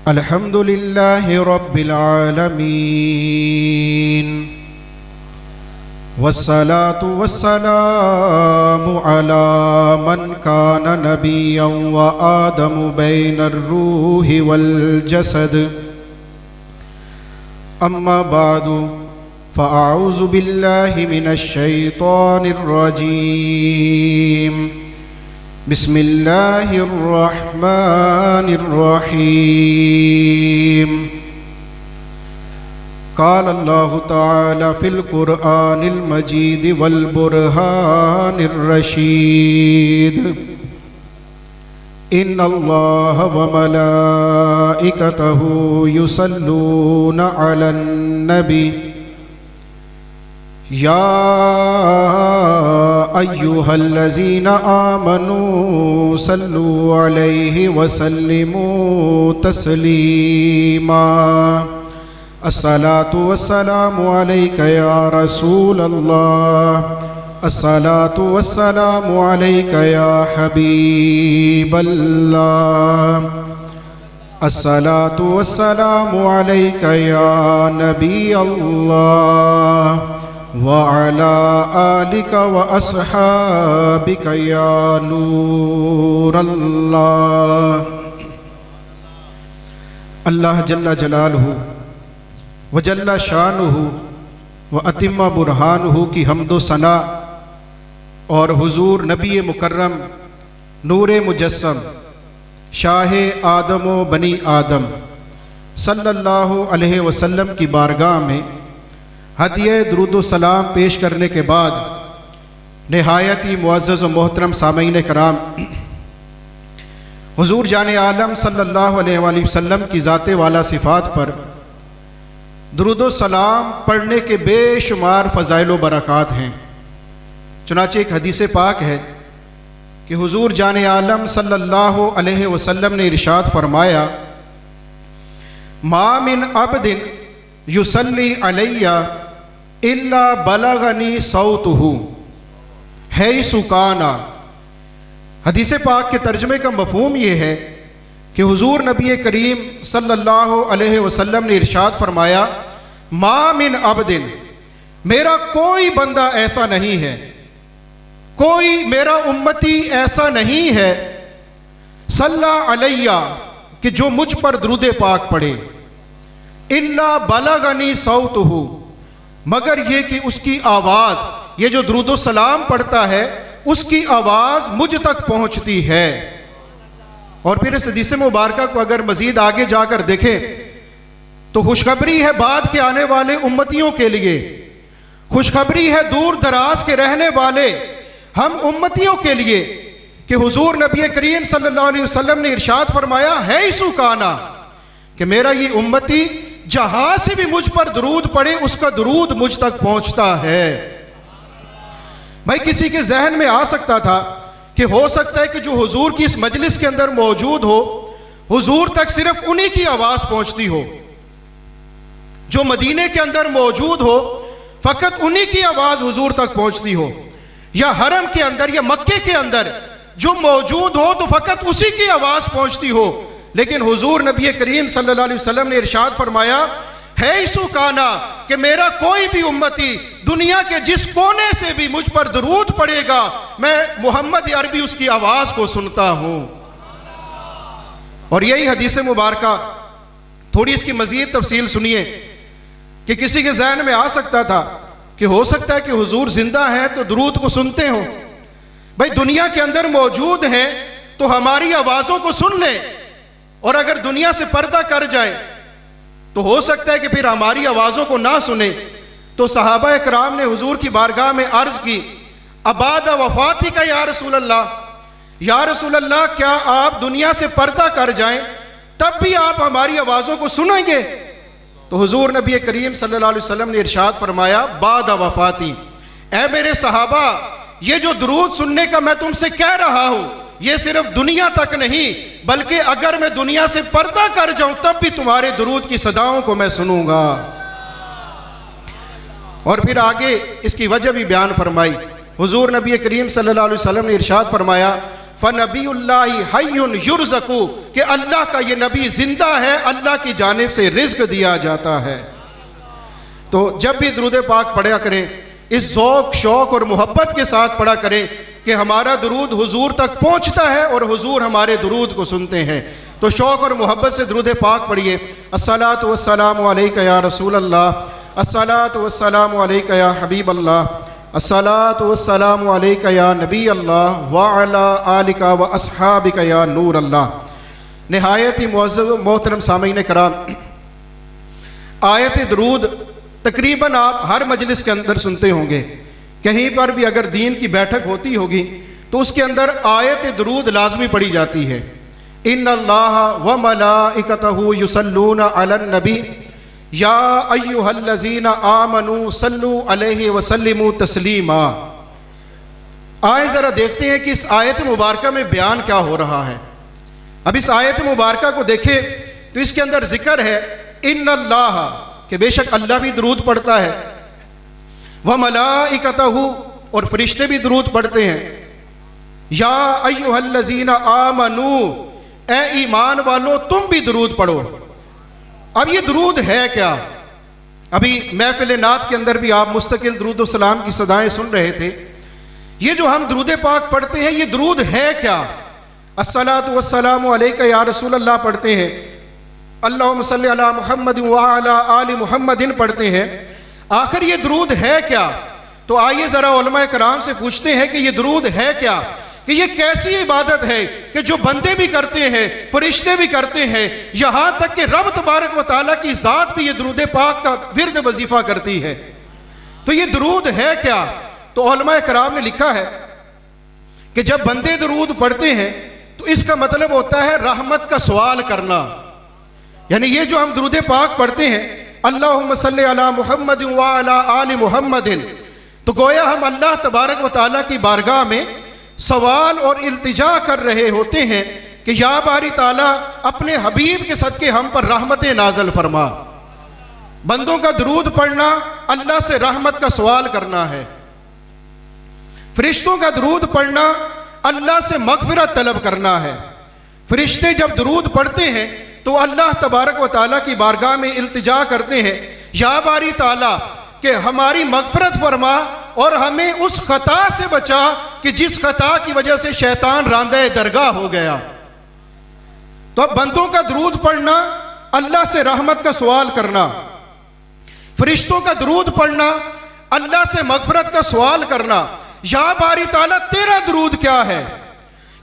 الحمد لله رب العالمين والصلاة والسلام على من كان نبيا وآدم بين الروح والجسد أما بعد فأعوذ بالله من الشيطان الرجيم بسم الله الرحمن الرحيم قال الله تعالى في القرآن المجيد والبرهان الرشيد إن الله وملائكته يصلون على النبي يا أيها الذين آمنوا صلوا عليه وسلموا تسليما الصلاة والسلام عليك يا رسول الله الصلاة والسلام عليك يا حبيب الله الصلاة والسلام عليك يا نبي الله وعلى آلك وأصحابك يا نور الله اللہ جل جلالہ وجل شانہ واتم برہانہ کی حمد و ثنا اور حضور نبی مکرم نور مجسم شاہ آدم و بنی آدم صلی اللہ علیہ وسلم کی بارگاہ میں ہدیہ درود و سلام پیش کرنے کے بعد نہایت ہی معزز و محترم سامعین کرام، حضور جان عالم صلی اللہ علیہ وآلہ وسلم کی ذات والا صفات پر درود و سلام پڑھنے کے بے شمار فضائل و برکات ہیں۔ چنانچہ ایک حدیث پاک ہے کہ حضور جان عالم صلی اللہ علیہ وسلم نے ارشاد فرمایا، ما من عبد یصلی علی الا بلغنی صوتہ حیث کان۔ حدیث پاک کے ترجمے کا مفہوم یہ ہے کہ حضور نبی کریم صلی اللہ علیہ وسلم نے ارشاد فرمایا، ما من عبد، میرا کوئی بندہ ایسا نہیں ہے، کوئی میرا امتی ایسا نہیں ہے، صلی علیہ کہ جو مجھ پر درود پاک پڑھے، الا بلغنی صوتہ مگر یہ کہ اس کی آواز، یہ جو درود و سلام پڑھتا ہے اس کی آواز مجھ تک پہنچتی ہے۔ اور پھر اس حدیث مبارکہ کو اگر مزید آگے جا کر دیکھیں تو خوشخبری ہے بعد کے آنے والے امتیوں کے لیے، خوشخبری ہے دور دراز کے رہنے والے ہم امتیوں کے لیے کہ حضور نبی کریم صلی اللہ علیہ وسلم نے ارشاد فرمایا حیث کانا، کہ میرا یہ امتی جہاں سے بھی مجھ پر درود پڑے اس کا درود مجھ تک پہنچتا ہے۔ بھائی کسی کے ذہن میں آ سکتا تھا کہ ہو سکتا ہے کہ جو حضور کی اس مجلس کے اندر موجود ہو حضور تک صرف انہی کی آواز پہنچتی ہو، جو مدینے کے اندر موجود ہو فقط انہی کی آواز حضور تک پہنچتی ہو، یا حرم کے اندر یا مکے کے اندر جو موجود ہو تو فقط اسی کی آواز پہنچتی ہو۔ لیکن حضور نبی کریم صلی اللہ علیہ وسلم نے ارشاد فرمایا حیث کانا، کہ میرا کوئی بھی امتی دنیا کے جس کونے سے بھی مجھ پر درود پڑے گا میں محمد عربی اس کی آواز کو سنتا ہوں۔ اور یہی حدیث مبارکہ تھوڑی اس کی مزید تفصیل سنیے کہ کسی کے ذہن میں آ سکتا تھا کہ ہو سکتا ہے کہ حضور زندہ ہیں تو درود کو سنتے ہوں، بھائی دنیا کے اندر موجود ہیں تو ہماری آوازوں کو سن لیں، اور اگر دنیا سے پردہ کر جائیں تو ہو سکتا ہے کہ پھر ہماری آوازوں کو نہ سنیں۔ تو صحابہ اکرام نے حضور کی بارگاہ میں عرض کی، ابعد وفاتی کا یا رسول اللہ، یا رسول اللہ کیا آپ دنیا سے پردہ کر جائیں تب بھی آپ ہماری آوازوں کو سنیں گے؟ تو حضور نبی کریم صلی اللہ علیہ وسلم نے ارشاد فرمایا بعد وفاتی، اے میرے صحابہ یہ جو درود سننے کا میں تم سے کہہ رہا ہوں یہ صرف دنیا تک نہیں بلکہ اگر میں دنیا سے پردہ کر جاؤں تب بھی تمہارے درود کی صداؤں کو میں سنوں گا۔ اور پھر آگے اس کی وجہ بھی بیان فرمائی۔ حضور نبی کریم صلی اللہ علیہ وسلم نے ارشاد فرمایا فنبی اللہ حی یرزق، کہ اللہ کا یہ نبی زندہ ہے، اللہ کی جانب سے رزق دیا جاتا ہے۔ تو جب بھی درود پاک پڑھا کریں اس ذوق شوق اور محبت کے ساتھ پڑھا کریں کہ ہمارا درود حضور تک پہنچتا ہے اور حضور ہمارے درود کو سنتے ہیں۔ تو شوق اور محبت سے درود پاک پڑھیے۔ الصلاۃ والسلام علیک یا رسول اللہ، الصلاۃ والسلام علیک یا حبیب اللہ، الصلاۃ والسلام علیک یا نبی اللہ وعلی آلک و اصحابک یا نور اللہ۔ نہایت ہی معزز و محترم سامعین کرام، آیت درود تقریباً آپ ہر مجلس کے اندر سنتے ہوں گے، کہیں پر بھی اگر دین کی بیٹھک ہوتی ہوگی تو اس کے اندر آیت درود لازمی پڑھی جاتی ہے۔ ان اللہ و ملائکتہ یصلون علی النبی یا ایھا الذین آمنوا صلوا علیہ وسلموا تسلیما۔ آئے ذرا دیکھتے ہیں کہ اس آیت مبارکہ میں بیان کیا ہو رہا ہے۔ اب اس آیت مبارکہ کو دیکھیں تو اس کے اندر ذکر ہے ان اللہ، کہ بے شک اللہ بھی درود پڑھتا ہے، وملائکتہ، اور فرشتے بھی درود پڑھتے ہیں، یا ایھا الذین آمنوا، اے ایمان والو تم بھی درود پڑھو۔ اب یہ درود ہے کیا؟ ابھی محفل نعت کے اندر بھی آپ مستقل درود و سلام کی صدائیں سن رہے تھے۔ یہ جو ہم درود پاک پڑھتے ہیں یہ درود ہے کیا؟ الصلاۃ والسلام علیک یا رسول اللہ پڑھتے ہیں، اللہم صلی علی محمد وعلی آل محمد پڑھتے ہیں، آخر یہ درود ہے کیا؟ تو آئیے ذرا علماء کرام سے پوچھتے ہیں کہ یہ درود ہے کیا، کہ یہ کیسی عبادت ہے کہ جو بندے بھی کرتے ہیں، فرشتے بھی کرتے ہیں، یہاں تک کہ رب تبارک و تعالیٰ کی ذات بھی یہ درود پاک کا ورد وظیفہ کرتی ہے۔ تو یہ درود ہے کیا؟ تو علماء کرام نے لکھا ہے کہ جب بندے درود پڑھتے ہیں تو اس کا مطلب ہوتا ہے رحمت کا سوال کرنا۔ یعنی یہ جو ہم درود پاک پڑھتے ہیں اللہم صلی علی محمد وعلی آل محمد، تو گویا ہم اللہ تبارک و تعالیٰ کی بارگاہ میں سوال اور التجا کر رہے ہوتے ہیں کہ یا باری تعالیٰ اپنے حبیب کے صدقے ہم پر رحمت نازل فرما۔ بندوں کا درود پڑھنا اللہ سے رحمت کا سوال کرنا ہے، فرشتوں کا درود پڑھنا اللہ سے مغفرت طلب کرنا ہے۔ فرشتے جب درود پڑھتے ہیں تو اللہ تبارک و تعالیٰ کی بارگاہ میں التجا کرتے ہیں یا باری تعالیٰ کہ ہماری مغفرت فرما اور ہمیں اس خطا سے بچا کہ جس خطا کی وجہ سے شیطان راندہ درگاہ ہو گیا۔ تو اب بندوں کا درود پڑھنا اللہ سے رحمت کا سوال کرنا، فرشتوں کا درود پڑھنا اللہ سے مغفرت کا سوال کرنا۔ یا باری تعالیٰ تیرا درود کیا ہے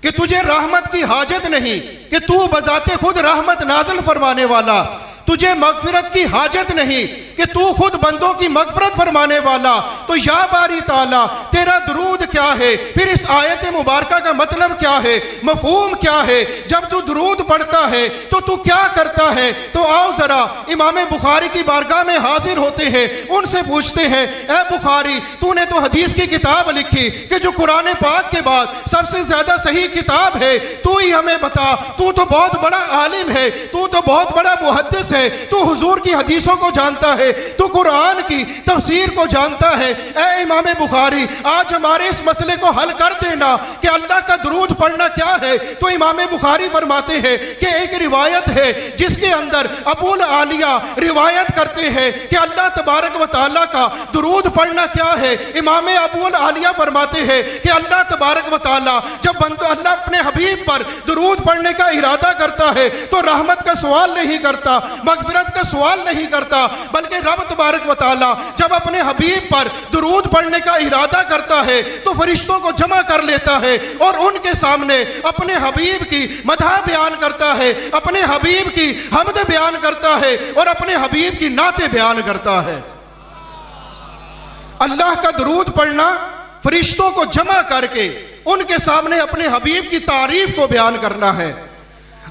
کہ تجھے رحمت کی حاجت نہیں، کہ تو بذات خود رحمت نازل فرمانے والا، تجھے مغفرت کی حاجت نہیں کہ تو خود بندوں کی مغفرت فرمانے والا۔ تو یا باری تعالیٰ تیرا درود کیا ہے؟ پھر اس آیت مبارکہ کا مطلب کیا ہے، مفہوم کیا ہے؟ جب تو درود پڑھتا ہے تو کیا کرتا ہے؟ تو آؤ ذرا امام بخاری کی بارگاہ میں حاضر ہوتے ہیں، ان سے پوچھتے ہیں اے بخاری تو نے تو حدیث کی کتاب لکھی کہ جو قرآن پاک کے بعد سب سے زیادہ صحیح کتاب ہے، تو ہی ہمیں بتا، تو تو بہت بڑا عالم ہے، تو تو بہت بڑا محدث ہے، تو حضور کی حدیثوں کو جانتا ہے، تو قرآن کی تفسیر کو جانتا ہے، اے امام بخاری آج ہمارے اس مسئلے کو حل کر دینا کہ اللہ کا درود پڑھنا کیا ہے۔ تو امام بخاری فرماتے ہیں کہ ایک روایت ہے جس کے اندر ابو العالیہ روایت کرتے ہیں کہ اللہ تبارک و تعالیٰ کا درود پڑھنا کیا ہے۔ امام ابو العالیہ فرماتے ہیں کہ اللہ تبارک و تعالیٰ جب اللہ اپنے حبیب پر درود پڑھنے کا ارادہ کرتا ہے تو رحمت کا سوال نہیں کرتا، مغفرت کا سوال نہیں کرتا، بلکہ رب تبارک و تعالیٰ جب اپنے حبیب پر درود پڑھنے کا ارادہ کرتا ہے تو فرشتوں کو جمع کر لیتا ہے اور ان کے سامنے اپنے حبیب کی مدح بیان کرتا ہے، اپنے حبیب کی حمد بیان کرتا ہے اور اپنے حبیب کی نعتیں بیان کرتا ہے۔ اللہ کا درود پڑھنا فرشتوں کو جمع کر کے ان کے سامنے اپنے حبیب کی تعریف کو بیان کرنا ہے۔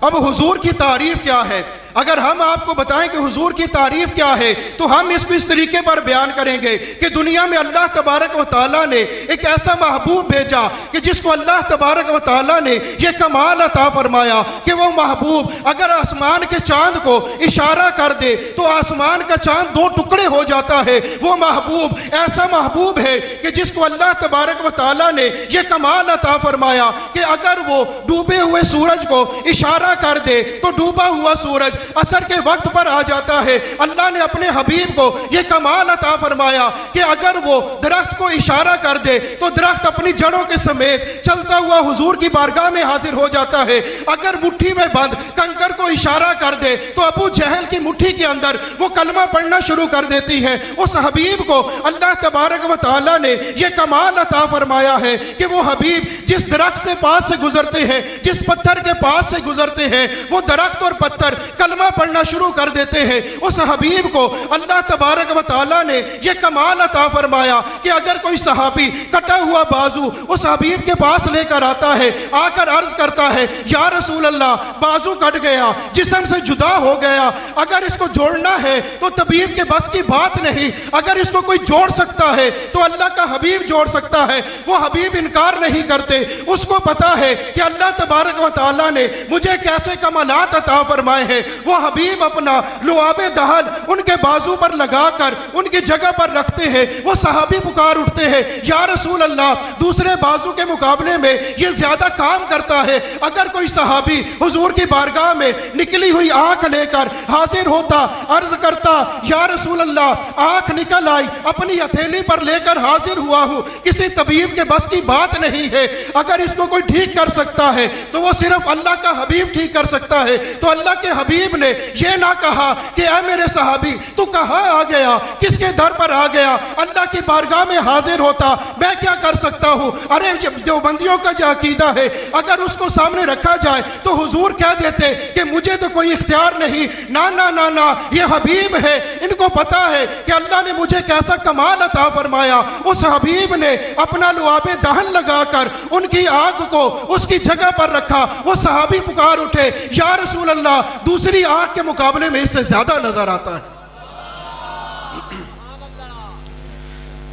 اب حضور کی تعریف کیا ہے؟ اگر ہم آپ کو بتائیں کہ حضور کی تعریف کیا ہے تو ہم اس کو اس طریقے پر بیان کریں گے کہ دنیا میں اللہ تبارک و تعالیٰ نے ایک ایسا محبوب بھیجا کہ جس کو اللہ تبارک و تعالیٰ نے یہ کمال عطا فرمایا کہ وہ محبوب اگر آسمان کے چاند کو اشارہ کر دے تو آسمان کا چاند 2 ٹکڑے ہو جاتا ہے۔ وہ محبوب ایسا محبوب ہے کہ جس کو اللہ تبارک و تعالیٰ نے یہ کمال عطا فرمایا کہ اگر وہ ڈوبے ہوئے سورج کو اشارہ کر دے تو ڈوبا ہوا سورج عصر کے وقت پر آ جاتا ہے۔ اللہ نے اپنے حبیب کو یہ کمال عطا فرمایا کہ اگر وہ درخت کو اشارہ کر دے تو درخت اپنی جڑوں کے سمیت چلتا ہوا حضور کی بارگاہ میں حاضر ہو جاتا ہے۔ اگر مٹھی میں بند کنکر کو اشارہ کر دے تو ابو جہل کی مٹھی کے اندر وہ کلمہ پڑھنا شروع کر دیتی ہے۔ اس حبیب کو اللہ تبارک و تعالیٰ نے یہ کمال عطا فرمایا ہے کہ وہ حبیب جس درخت سے پاس سے گزرتے ہیں، جس پتھر کے پاس سے گزرتے ہیں، وہ درخت اور پتھر کلمہ پڑھنا شروع کر دیتے ہیں۔ اس حبیب کو اللہ تبارک و تعالیٰ نے یہ کمال عطا فرمایا کہ اگر کوئی صحابی کٹا ہوا بازو اس حبیب کے پاس لے کر آتا ہے، آ کر عرض کرتا ہے یا رسول اللہ بازو کٹ گیا، جسم سے جدا ہو گیا، اگر اس کو جوڑنا ہے تو طبیب کے بس کی بات نہیں، اگر اس کو کوئی جوڑ سکتا ہے تو اللہ کا حبیب جوڑ سکتا ہے۔ وہ حبیب انکار نہیں کرتے، اس کو پتا ہے کہ اللہ تبارک و تعالیٰ نے مجھے کیسے کمالات عطا فرمائے ہیں۔ وہ حبیب اپنا لعاب دہن ان کے بازو پر لگا کر ان کی جگہ پر رکھتے ہیں۔ وہ صحابی پکار اٹھتے ہیں یا رسول اللہ دوسرے بازو کے مقابلے میں یہ زیادہ کام کرتا ہے۔ اگر کوئی صحابی حضور کی بارگاہ میں نکلی ہوئی آنکھ لے کر حاضر ہوتا، عرض کرتا یا رسول اللہ آنکھ نکل آئی، اپنی ہتھیلی پر لے کر حاضر ہوا ہوں، کسی طبیب کے بس کی بات نہیں ہے، اگر اس کو کوئی ٹھیک کر سکتا ہے تو وہ صرف اللہ کا حبیب ٹھیک کر سکتا ہے۔ تو اللہ کے حبیب نے یہ نہ کہا کہ اے میرے صحابی تو کہاں آ گیا، کس کے در پر آ گیا، اللہ کی بارگاہ میں حاضر ہوتا، میں کیا کر سکتا ہوں۔ ارے دیوبندیوں کا جو عقیدہ ہے اگر اس کو سامنے رکھا جائے تو حضور کہہ دیتے کہ مجھے تو کوئی اختیار نہیں، نا نا نا نا یہ حبیب ہے، ان کو پتا ہے کہ اللہ نے مجھے کیسا کمال عطا فرمایا۔ اس حبیب نے اپنا لعاب دہن لگا کر ان کی آنکھ کو اس کی جگہ پر رکھا۔ وہ صحابی پکار اٹھے یا رسول اللہ دوسری آنکھ کے مقابلے میں اس سے زیادہ نظر آتا ہے۔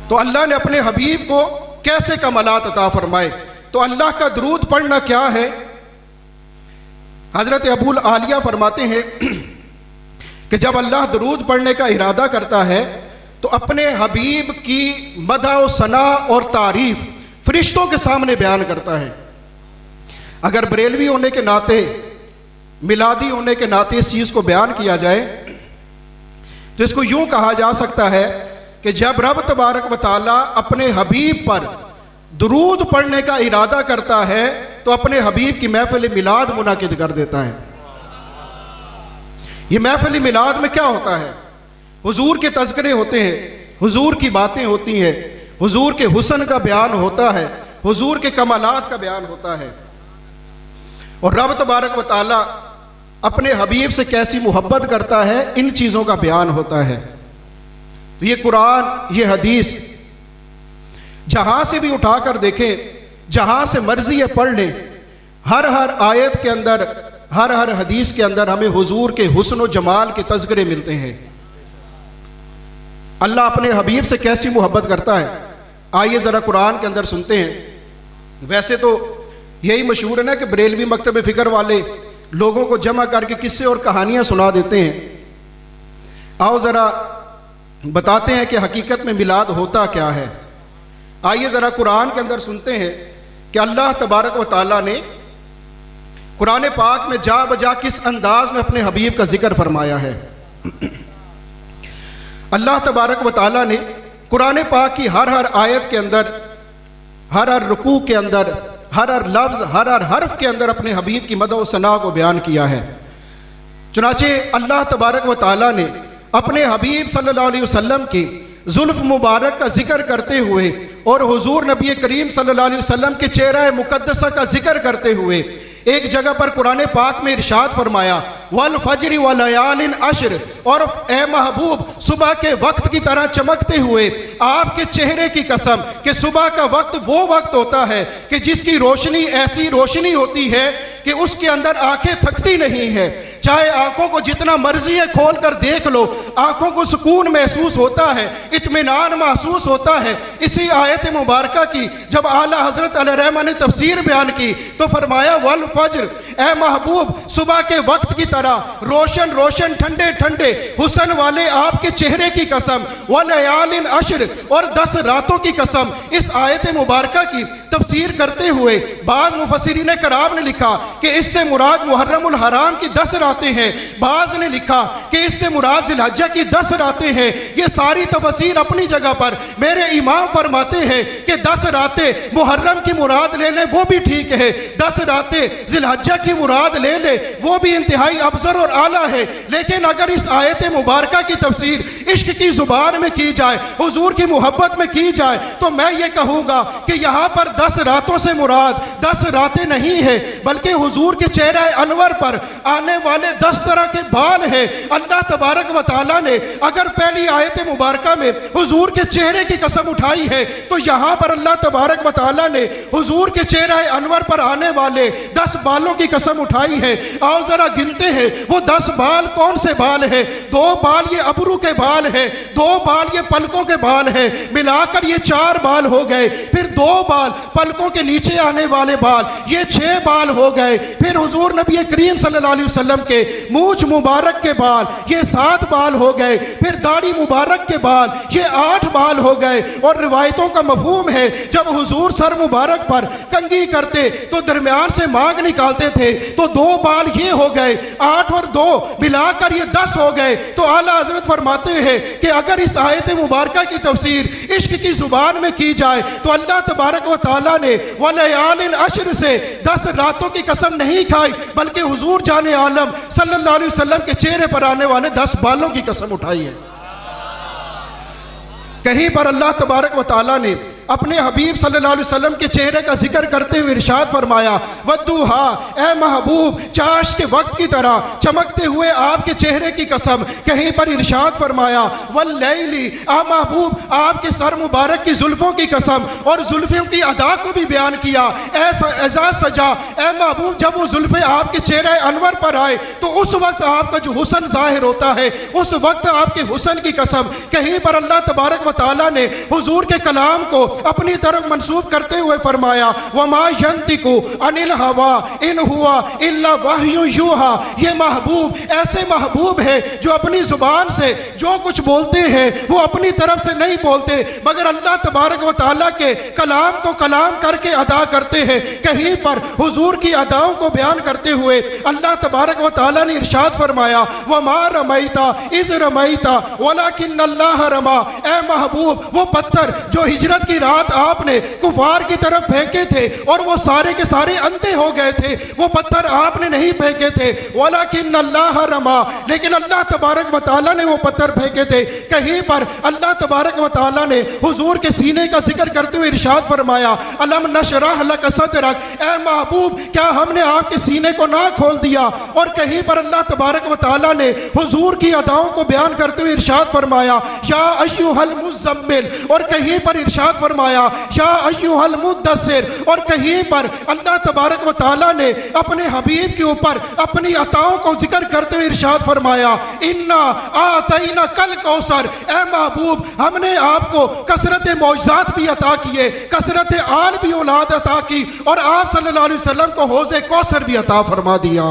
تو اللہ نے اپنے حبیب کو کیسے کمالات عطا فرمائے؟ تو اللہ کا درود پڑھنا کیا ہے؟ حضرت ابو العالیہ فرماتے ہیں کہ جب اللہ درود پڑھنے کا ارادہ کرتا ہے تو اپنے حبیب کی مدح و ثنا اور تعریف فرشتوں کے سامنے بیان کرتا ہے۔ اگر بریلوی ہونے کے ناطے، میلادی ہونے کے ناطے اس چیز کو بیان کیا جائے تو اس کو یوں کہا جا سکتا ہے کہ جب رب تبارک و تعالیٰ اپنے حبیب پر درود پڑھنے کا ارادہ کرتا ہے تو اپنے حبیب کی محفل میلاد منعقد کر دیتا ہے۔ یہ محفل میلاد میں کیا ہوتا ہے؟ حضور کے تذکرے ہوتے ہیں، حضور کی باتیں ہوتی ہیں، حضور کے حسن کا بیان ہوتا ہے، حضور کے کمالات کا بیان ہوتا ہے، اور رب تبارک و تعالیٰ اپنے حبیب سے کیسی محبت کرتا ہے ان چیزوں کا بیان ہوتا ہے۔ تو یہ قرآن، یہ حدیث جہاں سے بھی اٹھا کر دیکھیں، جہاں سے مرضی ہے پڑھ لیں، ہر آیت کے اندر، ہر حدیث کے اندر ہمیں حضور کے حسن و جمال کے تذکرے ملتے ہیں۔ اللہ اپنے حبیب سے کیسی محبت کرتا ہے، آئیے ذرا قرآن کے اندر سنتے ہیں۔ ویسے تو یہی مشہور ہے نا کہ بریلوی مکتب فکر والے لوگوں کو جمع کر کے قصے اور کہانیاں سنا دیتے ہیں۔ آؤ ذرا بتاتے ہیں کہ حقیقت میں میلاد ہوتا کیا ہے۔ آئیے ذرا قرآن کے اندر سنتے ہیں کہ اللہ تبارک و تعالیٰ نے قرآن پاک میں جا بجا کس انداز میں اپنے حبیب کا ذکر فرمایا ہے۔ اللہ تبارک و تعالیٰ نے قرآن پاک کی ہر آیت کے اندر، ہر رکوع کے اندر، ہر لفظ، ہر حرف کے اندر اپنے حبیب کی مدح و ثنا کو بیان کیا ہے۔ چنانچہ اللہ تبارک و تعالیٰ نے اپنے حبیب صلی اللہ علیہ وسلم کی زلف مبارک کا ذکر کرتے ہوئے اور حضور نبی کریم صلی اللہ علیہ وسلم کے چہرہ مقدسہ کا ذکر کرتے ہوئے ایک جگہ پر قرآن پاک میں ارشاد فرمایا والفجر ولیال عشر، اور اے محبوب صبح کے وقت کی طرح چمکتے ہوئے آپ کے چہرے کی قسم کہ صبح کا وقت وہ وقت ہوتا ہے کہ جس کی روشنی ایسی روشنی ہوتی ہے کہ اس کے اندر آنکھیں تھکتی نہیں ہے، چاہے آنکھوں کو جتنا مرضی ہے کھول کر دیکھ لو، آنکھوں کو سکون محسوس ہوتا ہے، اطمینان محسوس ہوتا ہے۔ اسی آیت مبارکہ کی جب اعلیٰ حضرت علیہ الرحمہ نے تفسیر بیان کی تو فرمایا والفجر، اے محبوب صبح کے وقت کی طرح روشن روشن ٹھنڈے ٹھنڈے حسن والے آپ کے چہرے کی قسم، ولیال عشر، اور 10 راتوں کی قسم۔ اس آیت مبارکہ کی تفسیر کرتے ہوئے بعض مفسرین کرام نے لکھا کہ اس سے مراد محرم الحرام کی 10 راتیں ہیں، بعض نے لکھا کہ اس سے مراد ذی الحجہ کی 10 راتیں ہیں۔ یہ ساری تفسیر اپنی جگہ پر میرے امام فرماتے ہیں کہ 10 راتیں محرم کی مراد لے لیں وہ بھی ٹھیک ہے، 10 راتیں ذی الحجہ کی مراد لے لیں وہ بھی انتہائی افضل اور اعلیٰ ہے۔ لیکن اگر اس آیت مبارکہ کی تفسیر عشق کی زبان میں کی جائے، حضور کی محبت میں کی جائے، تو میں یہ کہوں گا کہ یہاں پر 10 راتوں سے مراد 10 راتیں نہیں ہے، بلکہ حضور کے چہرہ انور پر آنے والے 10 طرح کے بال ہیں۔ اللہ تبارک و تعالیٰ نے اگر پہلی آیت مبارکہ میں حضور کے چہرے کی قسم اٹھائی ہے تو یہاں پر اللہ تبارک و تعالیٰ نے حضور کے چہرہ انور پر آنے والے 10 بالوں کی قسم اٹھائی ہے۔ آؤ ذرا گنتے ہیں وہ 10 بال کون سے بال ہیں۔ 2 بال یہ ابرو کے بال ہیں، 2 بال یہ پلکوں کے بال ہیں، ملا کر یہ 4 بال ہو گئے۔ پھر 2 بال پلکوں کے نیچے آنے والے بال، یہ 6 بال ہو گئے۔ پھر حضور نبی کریم صلی اللہ علیہ وسلم کے مونچھ مبارک کے بال، یہ 7 بال ہو گئے۔ پھر داڑھی مبارک کے بال، یہ 8 بال ہو گئے۔ اور روایتوں کا مفہوم ہے جب حضور سر مبارک پر کنگھی کرتے تو درمیان سے مانگ نکالتے تھے تو 2 بال یہ ہو گئے، 8 اور 2 ملا کر یہ 10 ہو گئے۔ تو اعلیٰ حضرت فرماتے ہیں کہ اگر اس آیت مبارکہ کی تفسیر عشق کی زبان میں کی جائے تو اللہ تبارک و تعالیٰ نے ولیال عشر سے 10 راتوں کی قسم نہیں کھائی، بلکہ حضور جان عالم صلی اللہ علیہ وسلم کے چہرے پر آنے والے 10 بالوں کی قسم اٹھائی ہے۔ کہیں پر اللہ تبارک و تعالیٰ نے اپنے حبیب صلی اللہ علیہ وسلم کے چہرے کا ذکر کرتے ہوئے ارشاد فرمایا ودوہا، اے محبوب چاش کے وقت کی طرح چمکتے ہوئے آپ کے چہرے کی قسم۔ کہیں پر ارشاد فرمایا واللیلی، اے محبوب آپ کے سر مبارک کی زلفوں کی قسم، اور زلفوں کی ادا کو بھی بیان کیا۔ اذا سجا، اے محبوب جب وہ زلفیں آپ کے چہرے انور پر آئے تو اس وقت آپ کا جو حسن ظاہر ہوتا ہے، اس وقت آپ کے حسن کی قسم۔ کہیں پر اللہ تبارک و تعالیٰ نے حضور کے کلام کو اپنی طرف منسوب کرتے ہوئے فرمایا وَمَا يَنْتِقُ عَنِ الْهَوَىٰ إِنْ هُوَ إِلَّا وَحْيٌ يُوحَىٰ۔ یہ محبوب ایسے محبوب ہے جو اپنی زبان سے جو کچھ بولتے ہیں وہ اپنی طرف سے نہیں بولتے، مگر اللہ تبارک و تعالیٰ کے کلام کو کلام کر کے ادا کرتے ہیں۔ کہیں پر حضور کی اداؤں کو بیان کرتے ہوئے اللہ تبارک و تعالیٰ نے ارشاد فرمایا وَمَا رَمَيْتَ إِذْ رَمَيْتَ وَلَكِنَّ اللَّهَ رَمَىٰ۔ اے محبوب وہ پتھر جو ہجرت کی رات آپ نے کفار کی طرف پھینکے تھے اور وہ سارے کے سارے اندھے ہو گئے تھے، وہ پتھر آپ نے نہیں پھینکے تھے، وَلَكِنَّ اللَّهَ رَمَىٰ، لیکن اللہ تبارک و تعالیٰ نے وہ پتھر پھینکے تھے۔ کہیں پر اللہ تبارک و تعالیٰ نے حضور کے سینے کا ذکر کرتے ہوئے ارشاد فرمایا أَلَمْ نَشْرَحْ لَكَ صَدْرَكَ، اے محبوب کیا ہم نے آپ کے سینے کو نہ کھول دیا۔ اور کہیں پر اللہ تبارک و تعالیٰ نے حضور کی اداؤں کو بیان کرتے ہوئے ارشاد فرمایا یا ایھا المزمل، اور کہیں پر ارشاد فرمایا یا ایھا المدثر، اور کہیں پر اللہ تبارک و تعالیٰ نے اپنے حبیب کے اوپر اپنی عطاؤں کو ذکر کرتے ہوئے ارشاد فرمایا انا اعطیناک الکوثر، اے محبوب ہم نے آپ کو کثرت معجزات بھی عطا کیے، کثرت آل بھی اولاد عطا کی، اور آپ صلی اللہ علیہ وسلم کو حوض کوثر بھی عطا فرما دیا۔